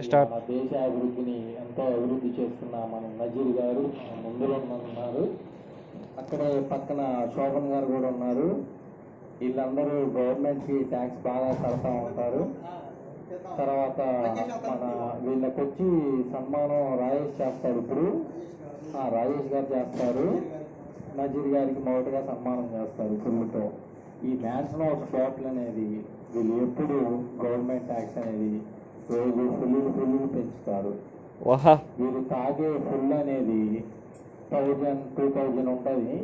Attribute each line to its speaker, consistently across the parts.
Speaker 1: Start.
Speaker 2: మన దేశ అభివృద్ధిని ఎంతో అభివృద్ధి చేస్తున్న మన నజీర్ గారు మన ముందులో ఉన్నారు. అక్కడే పక్కన శోభన్ గారు కూడా ఉన్నారు. వీళ్ళందరూ గవర్నమెంట్కి ట్యాక్స్ బాగా కడతా ఉంటారు. తర్వాత మన వీళ్ళకి వచ్చి సన్మానం రాజేష్ చేస్తాడు. ఇప్పుడు రాజేష్ గారు చేస్తారు. నజీర్ గారికి మొదటగా సన్మానం చేస్తారు ఫుల్తో. ఈ మ్యాన్షన్ హౌస్ బాటిల్ అనేది వీళ్ళు ఎప్పుడు గవర్నమెంట్ ట్యాక్స్ అనేది రోజు ఫుల్ పెంచుతారు. వీళ్ళు తాగే ఫుల్ అనేది 1000-2000 ఉంటుంది.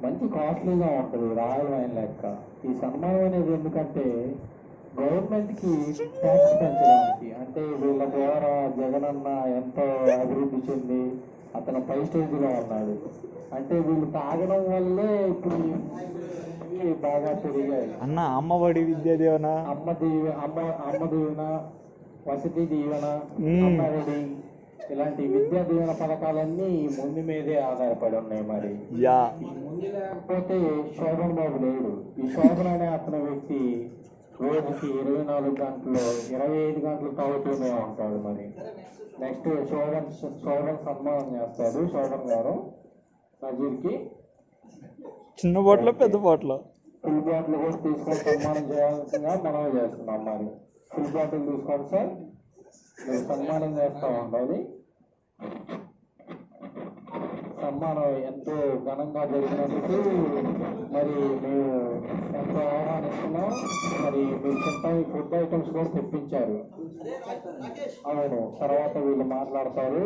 Speaker 2: మంచి కాస్ట్లీగా ఉంటుంది, రాయల్ వైన్ లెక్క. ఈ సన్మానం అనేది ఎందుకంటే గవర్నమెంట్కి ట్యాక్స్ పెంచడానికి. అంటే వీళ్ళ ద్వారా జగనన్న ఎంతో అభివృద్ధి చెంది అతను పై స్టేజ్లో ఉన్నాడు. అంటే వీళ్ళు తాగడం వల్లే ఇప్పుడు బాగా పెరిగాయి.
Speaker 1: అన్న అమ్మఒడి విద్యా దీవెన,
Speaker 2: అమ్మ దీవెన, వసతి దీవెన, అమ్మఒడి ఇలాంటి విద్యా దీవెన పథకాలన్నీ ఈ ముందు మీదే ఆధారపడి ఉన్నాయి. మరి ఈ ముందు లేకపోతే శోభన్ బాబు లేడు. ఈ శోభన్ అనే అతని వ్యక్తి రోజుకి 24 గంటలు 25 గంటలు తాగుతూనే ఉంటాడు. మరి నెక్స్ట్ శోభన్ సన్మానం చేస్తాడు. శోభన్ గారు నజీర్కి
Speaker 1: చిన్న బాటిల్ పెద్ద బాటిల్
Speaker 2: ఫుల్ బాటిల్ కూడా తీసుకొని సన్మానం చేయాల్సిందిగా మనం చేస్తున్నాం. మరి ఫుల్ బాటిల్ తీసుకోండి సార్, మీరు సన్మానం చేస్తూ ఉండాలి. సన్మానం ఎంతో ఘనంగా జరిగినందుకు మరి మేము ఎంతో ఆహ్వానిస్తున్నాం. మరి మీరు తింటాం ఫుడ్ ఐటమ్స్ కూడా తెప్పించారు. అవును, తర్వాత వీళ్ళు మాట్లాడతారు.